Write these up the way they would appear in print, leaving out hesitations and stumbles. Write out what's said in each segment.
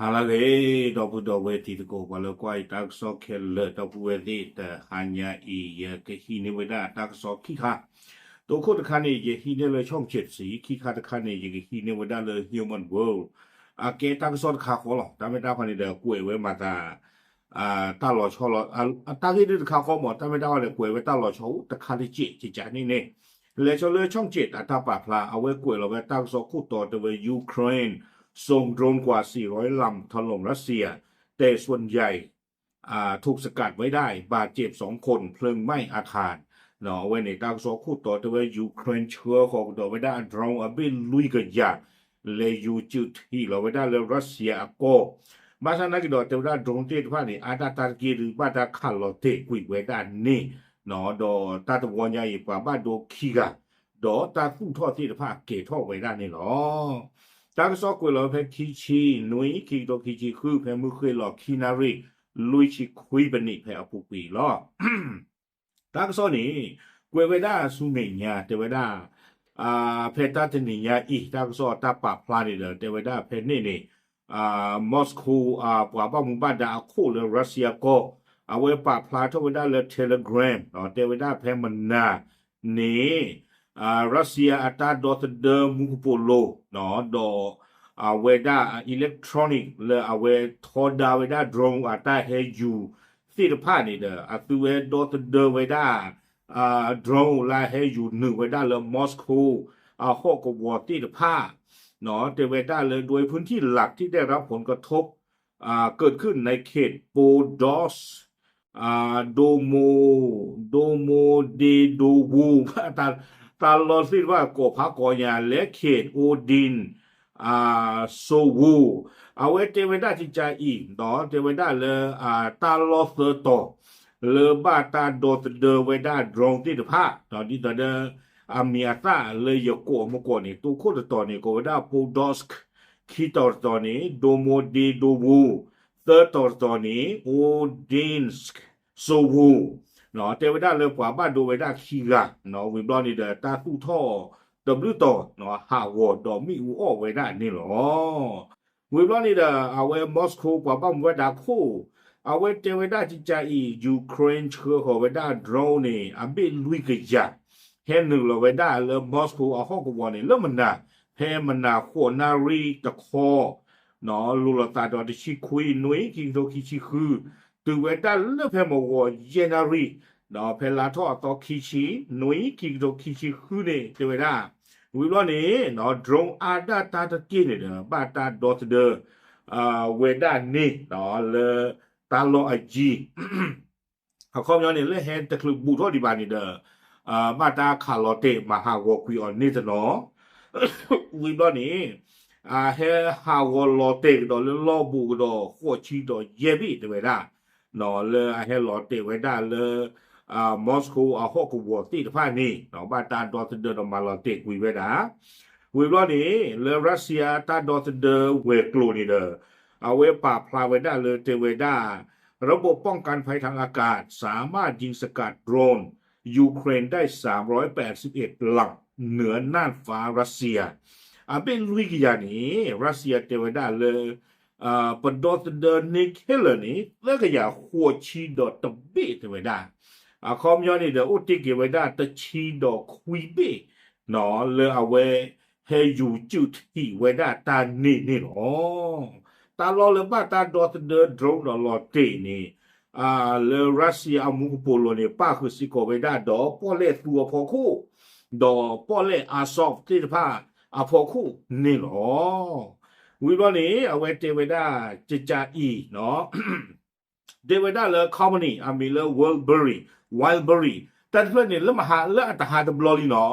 好了嘞，到不到位地的个，完了怪大少开了，到不位的，还呀伊也给希尼维达大少去看，多看的看呢，也希尼了ช่องเจ็ดสี去看的看呢，也给希尼维达了 human world，给大少的看好了，咱们大块的贵为嘛的，大老超了，大概的看好嘛，咱们大块的贵为大老超的看的节呢呢，แล้วช่องเจ็ดตาปาพลาเอาไว้กวยเราไว้ตั้งสกุลต่อโดยยูเครน ส่งโดรนกว่า 400 ลำถล่มรัสเซีย แต่ส่วนใหญ่ถูกสกัดไว้ได้ บาดเจ็บ2 คนเพลิงไหม้อาคารเนาะไว้ในตางโซคู่ต่อตัวยูเครนเชื้อของตัวไว้ได้ดรองบินลุยกันยาเลยยูจุดที่เราไว้ได้เลยรัสเซียก็มาสันนักดอตัวได้ดรองเตว่านี่อาตาตากีหรือบ้าตาขันเราเตะกุยไว้ได้นี่เนาะดอตาตะวันใหญ่กว่าบ้านโดคีกะดอตาคู่ทอดที่ผ้าเกทอดไว้ได้นี่หรอตากซอกวยเราเพคิชีนุยคิโตคิชีคือเพมือเคยหลอกคินารีลุยชิคุยบันนี่เพอปุปีล้อตากซอนี่กวยเวดาสุเนียเตเวดาเพตาเทนิยาอีตากซอตาปาพลานี่เดเตเวดาเพนี่นี่มอสโกปว่าบ้ามุบ้าดาโคเลรัสเซียก็เอาไว้ปาพลาเทเวดาเลเทเลกราฟเตเวดาเพมันนานี่รัสเซียอัตราดอทเดอร์มุกโปโลเนาะดอเวด้าอิเล็กทรอนิกเลยเวทอดาเวด้าโดรนอัตราเฮยูสิทธิภาพนี่เด้อตัวเวดอทเดอร์เวด้าโดรนลาเฮยู1เวด้าเลยมอสโกฮอกวอติดภาพเนาะแต่เวด้าเลยโดยพื้นที่หลักที่ได้รับผลกระทบเกิดขึ้นในเขตโปดอสโดโมโมเดโดวูตาลอสิว่าก่อพักก่อยาและเขตโอดินโซวูเอาไว้เทวดาจิจาอีเนาะเทวดาเลยตาลอเซโตเลยบ้าตาโดตเดเวดาดรองที่ผ้าตอนนี้ตอนเดเมียตาเลยยกโกมก่อนนี่ตัวโคตรตอนนี้ก็เวดาโปดอสกคิตอร์ตอนนี้โดโมดีโดวูเตอร์ตอร์ตอนนี้โอดินสกโซวูเนาะเทวดาเลยกว่าบ้านดูเวดาคีกะเนาะวิบลอนี่เดตาตู้ท่อดบลูต่อเนาะฮาวอดอมีอูออกเวดานี่หรอวิบลอนี่เดเอาไว้มอสโกกว่าบ้านเวดาโคเอาไว้เทวดาจิจาอียูเครนเชื้อของเวดาโดรนนี่อันเป็นลุยกะยาแค่หนึ่งเราเวดาเลยมอสโกเอาห้องกวนนี่แล้วมันน่ะแพ้มันน่ะขวนารีตะคอเนาะลูลตาดอที่ชิคุยนุ้ยกิงโตคิชิคือตัวเวดาเลือกแพ้มาวเยนารีเนาะเพลาทอต่อคิชินุยคิโดคิชิคือเนี่ยเจเวดาวิบลอนี่เนาะดรงอาดาตาตะกินเนี่ยบ้าตาดอทเดอเวดานี่เนาะเลตาโลอจีเขาคอมยอนเนี่ยเลยเห็นตะคลุบูทอดีบานี่เด้อบ้าตาคาร์ลเตมาฮาวคุยออนนี่จะเนาะวิบลอนี่เฮฮาวลเตดอลลอบูดอหัวชีดอเยบีเจเวดาเนาะเลยเฮลเตเวดาเลยมอสโกฮอกวอติดผ้านี่เนาะบ้านตาดอทเดอร์มาลเตกุยเวดาวิบลอนี่เลยรัสเซียตาดอทเดอร์เวกลูนี่เดอเอาไว้ปราบพลาเวดาเลยเตเวดาระบบป้องกันภัยทางอากาศสามารถยิงสกัดโดรนยูเครนได้381หลังเหนือน่านฟ้ารัสเซียเป็นลุยกิยานี้รัสเซียเตเวดาเลยปดอตเดอร์นิเคเลนี่แล้วก็อย่าหัวชีดอตเบเตเวดาคอมยอนี่เดออุติเกเวดาตะชีดอคุยเบเนาะเลยเอาไว้ให้อยู่จุดที่เวดาตานี่หรอตาลอเลยบ้าตาดอตเดอร์โดรนลอเตนี่เลยรัสเซียอามุกโปโลนี่ป้าคือสิโกเวดาดอป้อเล่ตัวพอคู่ดอป้อเล่อาซอฟที่ผ้าพอคู่นี่หรอวิบนี้เอาไว้เทวดาจิจาอีเนาะเทวดาเลยคอมมานีมีเลยเวิลเบอรี่ไวล์เบอรี่แต่เพื่อนเนี่ยเริ่มหาเริ่มอัตหาตบลอลีเนาะ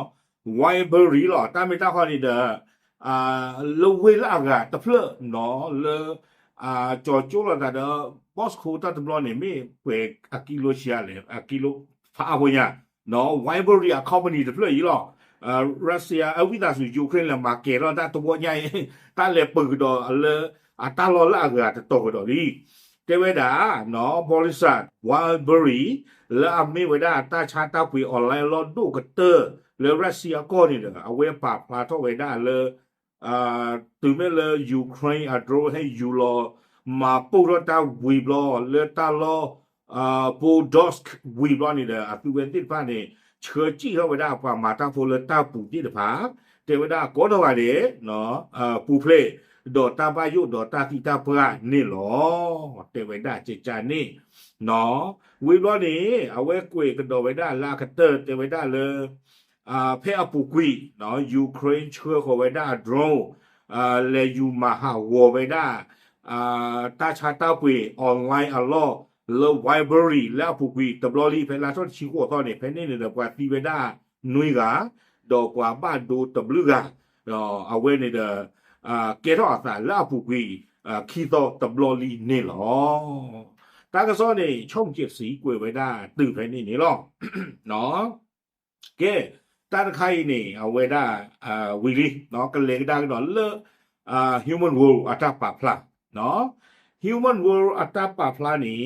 ไวล์เบอรี่หรอแต่ไม่ต้องข้อนี้เด้อเลเวลอากาศแต่เพื่อนเนาะเลยจอจูละแต่เด้อบอสคูตัดตบลอเนี่ยไม่เปิดกิโลเชียเลยกิโลฟ้าพวกเนี้ยเนาะไวล์เบอรี่คอมมานีแต่เพื่อนอีหรอรัสเซียวินาสุยูเครนละมาเกลตาตัวใหญ่ตาเล็บปืนดอเลยตาลอละกะตกดอลีเทวดาเนาะบริษัทวอลเบอรี่และอเมริกาตาชาตาคุยออนไลน์รอดูกเตอร์เลยรัสเซียก็นี่เด้อเอาไว้ปราบพลาทเวดาเลย từ mấy lời Ukraine Adro hay dù lo mà bố ra ta vì lo lỡ ta lo bố Dosk vì lo này là từ bên tiết pha này chờ chỉ họ về đa và mà ta phụ lỡ ta bù tiết pháแต่ว่าได้ก็ต้องอะไรเนาะปูเพลดอตาบายุดอตาทิตาปรานี่หรอแต่ว่าได้เจจานี่เนาะวิบล้อนี้เอาไว้กุยกันดอไว้ได้ลาคัตเตอร์แต่ไว้ได้เลยเพอปูกุยเนาะยูเครนเชื่อเขาไว้ได้โดรนเลยูมาฮาวไว้ได้ตาชาตาปุยออนไลน์อัลลอฮ์เลวไวเบอรี่แล้วปูกุยตบลอลีเพลาชดชิโกตอนนี้เพนนี่เนี่ยกว่าตีไว้ได้นุยกาดอกว่าบ้านดูตบลึกอ่ะเอาไว้ในเดเกทอสาลาผูกีคีโตตบลอลีนี่หรอตากระซ้อนี่ช่องเจ็ดสีกวยไว้ได้ตื่นไปนี่หรอเนาะเกตาใครนี่เอาไว้ได้วิลีเนาะกันเลยได้กันหน่อยเลhuman world อัตราปะพลาเนาะ human world อัตราปะพลานี่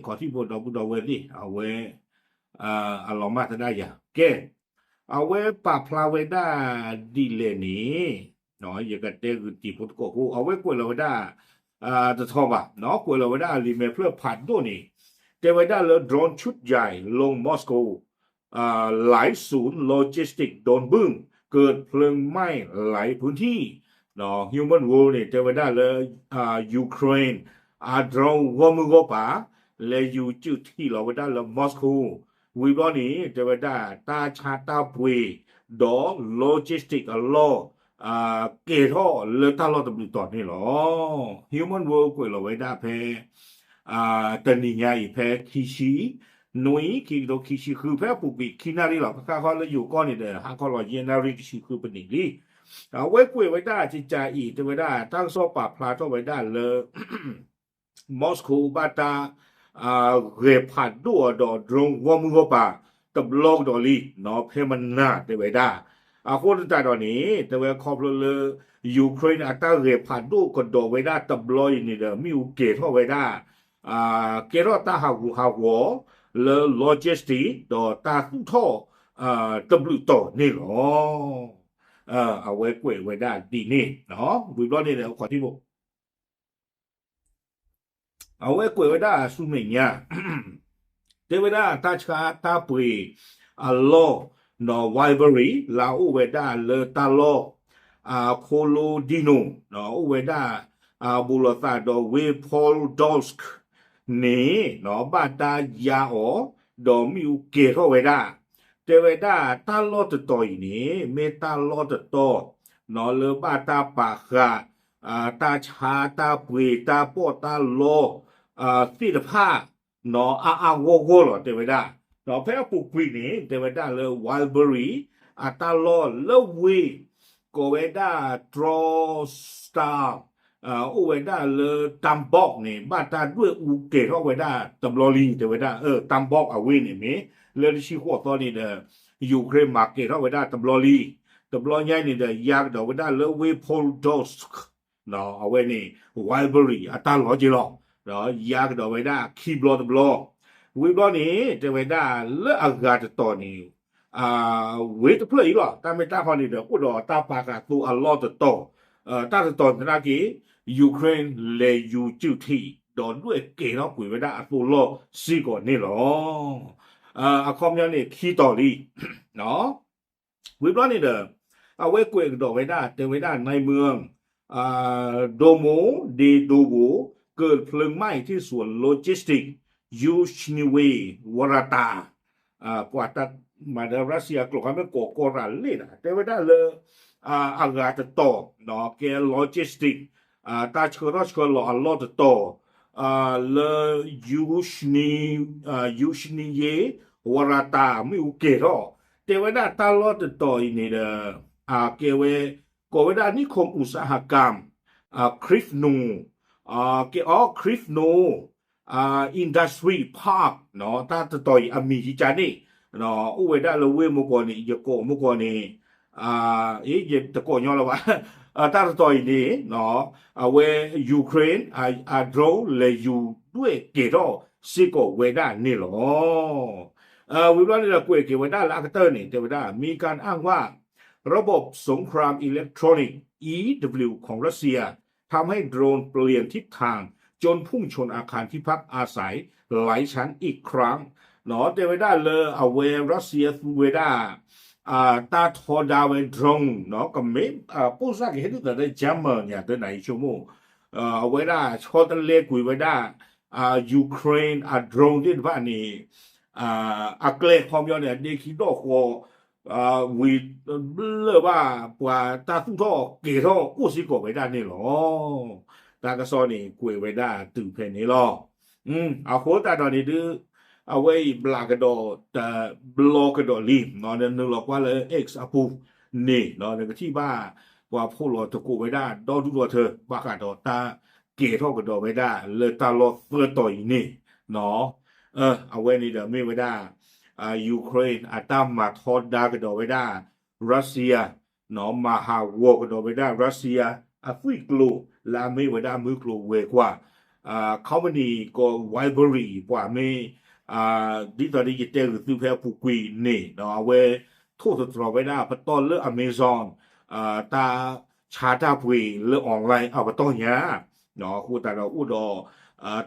ขอที่พูดเอาไว้ดิเอาไว้ลองมาจะได้ยังเกเอาไว้ปะพลาไว้ได้ดีเลยนี่เนาะอย่างกันเตคือตีพุทธโกกูเอาไว้กวยเราไว้ได้จะทอบ่ะเนาะกวยเราไว้ได้รีเมเพื่อผ่านตัวนี่แต่ไว้ได้แล้วโดรนชุดใหญ่ลงมอสโกหลายศูนย์โลจิสติกโดนบึ้งเกิดเพลิงไหม้หลายพื้นที่เนาะ Human World นี่แต่ไว้ได้เลยยูเครนโดรนวอมือก็ป่าและอยู่จุดที่เราไว้ได้แล้วมอสโกวิบล้อนี้จะไปได้ตาชาตาปุยดอโลจิสติกลอเกทอเลตาลอตบลิตอนนี่หรอฮิวแมนเวิร์กวยเราไว้ได้เพตนิยาอีเพคิชินุยคิโดคิชิคือเพปุบิคินารีหรอข้าเขาแล้วอยู่ก้อนนี่เด้อหางเขาหล่อเยนารีคิชิคือเป็นอย่างนี้เอาไว้กวยไว้ได้จิจาอีจะไว้ได้ตั้งโซปาพลาต้องไว้ได้เลยมอสโกบาตาเรพัดด้วยดอดรงวอมือป่าตบลอกดอลีเนาะเพมันน่าเดไว้ได้คนตาตอนนี้แต่ว่าครอบเลยยูเครนอัตราเรพัดด้วยก็ดอไว้ได้ตบลอยนี่เด้อมิวเกตเข้าไว้ได้เกตตาหาหัวเลยโลจิสติกดอตาสุท่อตบลุต่อนี่หรอเอาไว้กวยไว้ได้ดีนี่เนาะวิบล้อนี่เดี๋ยวขอที่บอกเอาไว้กวยไว้ได้สุเมียเทวดาตาชาตาปุยอัลลอฮ์นอไวเบอรี่ลาอุเวดาเลตาโลโคโลดิโนนออุเวดาบุลตาดอเวพอลดอลสกนี่นอบาตายาอดอมิวเกโรเวดาเทวดาตาโลตตอยนี่เมตาโลตโตนอเลบาตาปากาตาชาตาปุยตาปอตาโลสิทธภาเนาะโวหรอเทวดาเนาะเพอปุกวีนี่เทวดาเลยไวเบอรี่ตาโลเลวีโกเวดาทรอสตาอุเวดาเลยตัมบอกนี่บ้าตาด้วยอูเกตเอาไว้ได้ตัมลอลีเทวดาตัมบอกเอาไว้นี่มีเลยที่หัวตอนนี้เด้อยูเครนมาเกตเอาไว้ได้ตัมลอลีตัมลอใหญ่นี่เด้อยากเดาไว้ได้เลยเวโพลดอสเนาะเอาไว้นี่ไวเบอรี่ตาลอจิลอเนาะยากเดาไว้ได้คีย์บอร์ดบล็อกวิบล้อนี้จะไว้ได้เลอากาศตอนนี้เวทเพลย์หรอตาไม่ตาพอนี่เด้อกูดอตาปากาตัวอัลลอฮ์ตโตตาตอนนากียูเครนเลยูจิวทีโดนด้วยเกเนาะกุยไว้ได้ตัวโลซีก่อนนี่หรอคอมยังนี่คีต่อลีเนาะวิบล้อนี้เด้อเอาไว้กุยดอกไว้ได้เจอไว้ได้ในเมืองโดโมเดโดโวเกิดเพลิงไหม้ที่ส่วนโลจิสติกยูชนิเววราตาปวัตมาเดรัสเซียกลัวไม่ก่อก่อรันเลยนะแต่ว่าได้เลยอากาศจะต่อเนาะเกโลจิสติกตาเชื่อรัชก็รออัลลอฮ์จะต่อเลยยูชนิเยวราตาไม่อุเกตอแต่ว่าได้ตาลอจะต่ออีนี่เด้อเกเวก็ว่าได้นิคมอุตสาหกรรมคริฟนูเกคริฟนูอินดัสทรีพาร์คเนาะตาจะต่อยมีที่จานี่เนาะอุเวด้าเราเวมุกอนี่ยโกมุกอนี่เยตะโกยอละวะตาจะต่อยนี่เนาะเวยูเครนโดรเลยูด้วยเกโรซิโกเวด้านี่หรอวิบล้อนี่เราคุยเกี่ยวกับด้านลากเตอร์นี่เทวดามีการอ้างว่าระบบสงครามอิเล็กทรอนิกส์ EW ของรัสเซียทำให้โดรนเปลี่ยนทิศทางจนพุ่งชนอาคารที่พักอาศัยหลายชั้นอีกครั้งเนาะเดวิดาเลอเอาเวรัสเซียฟูเวดาตาทอดาเวดรองเนาะก็ไม่ผู้สร้างเห็นดูแต่ได้จำเนี่ยตัวไหนชั่วโมงเอาไว้ได้ชอตันเล็กคุยไว้ได้ยูเครนโดรนที่ว่านี่เกลความยาวเนี่ยเด็กคิดว่าวิเลว่าป่าตาทุ่งท่อเกท่อกู้สิกไว้ได้นี่หรอตากระซอนี่คุยไว้ได้ตื่นเพลนี่หรอเอาโคตาตอนนี้ดื้อเอาไว้บลากระโดแต่บล็อกกระโดลีมนอนนึกหรอกว่าเลยเอ็กซ์อพูนี่นอนในที่บ้าว่าพวกเราตะกูไว้ได้ดอดูตัวเธอบ้ากระโดตาเกท่อกระโดไว้ได้เลยตาลอเฟื่อต่อยนี่เนาะเอาไว้นี่เดี๋ยวไม่ไว้ได้ยูเครนตามมาทอดดากระโดไว้ได้รัสเซียเนาะมาหาวัวกระโดไว้ได้รัสเซียฟิกลูลาไม่ไว้ได้มือกลูเวกว่าเขามันนี่ก็ไวเบอรี่กว่าไม่ดิตอนนี้จะเจอคือแพ้ผูกุยนี่เนาะเอาไว้ทั่วตัวไว้ได้พัตตอนเลือกอเมซอนตาชาตาปุยเลือกออนไลน์เอาพัตตอนเนี้ยเนาะคู่แต่เราอุดอ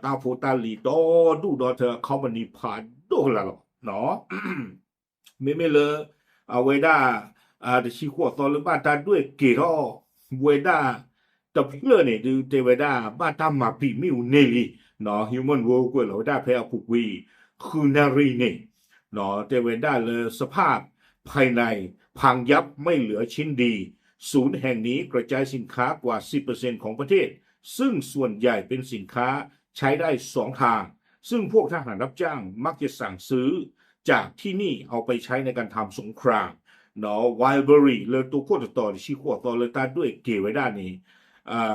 ตาฟูตาลีดอดูดอเธอเขามันนี่ผ่านดูละหรอเนาะไม่เลยเอาไว้ได้แต่ชีขวดตอนหรือบ้านตาด้วยเกล้อไว้ได้แต่เพื่อเนี่ยดูเทวดาบ้านตามาปีมิวเนลีเนาะฮิวแมนเวิลด์ก็เราได้แพ้ผูกุยคือนารีเนี่ยเนาะเทวดาเลยสภาพภายในพังยับไม่เหลือชิ้นดีศูนย์แห่งนี้กระจายสินค้ากว่า 10% ของประเทศซึ่งส่วนใหญ่เป็นสินค้าใช้ได้2 ทางซึ่งพวกทหารรับจ้างมักจะสั่งซื้อจากที่นี่เอาไปใช้ในการทำสงครามเนาะไวเบอรี่เลยตัวโคตรต่อชี้ขวดต่อเลยตาด้วยเกไว้ด้านนี้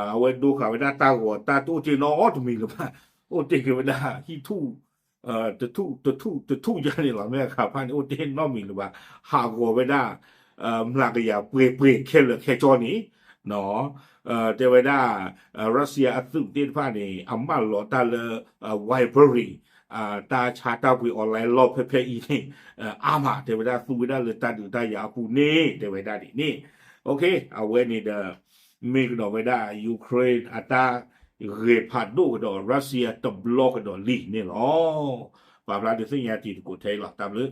เอาไว้ดูข่าวไว้ด้านตาหัวตาตู้เจนออตมีหรือเปล่าโอ้เจเกไว้ด้าที่ทู่จะนี่หรอแม่ข่าวพันโอ้เจนนอมีหรือเปล่าหาหัวไว้ด้ามลากยาเปรย์แค่เหลือแค่จอนี้เนาะเทวดารัสเซียอัดซึ่งเต้นผ้านี่อัมมาหลอตาเลไวเบอรี่ตาชาตาปุยออนไลน์รอบเพอีนี่อามาเทวดาสู้ได้เลยตาดูตายาปูนี่เทวดาดินี่โอเคเอาไว้นี่เด้อมีกันไว้ได้ยูเครนตาเรพาดูกันรัสเซียตบล็อกกันลีนี่หรอปาบลาเดซิญญาติกูเทหรอตามเลย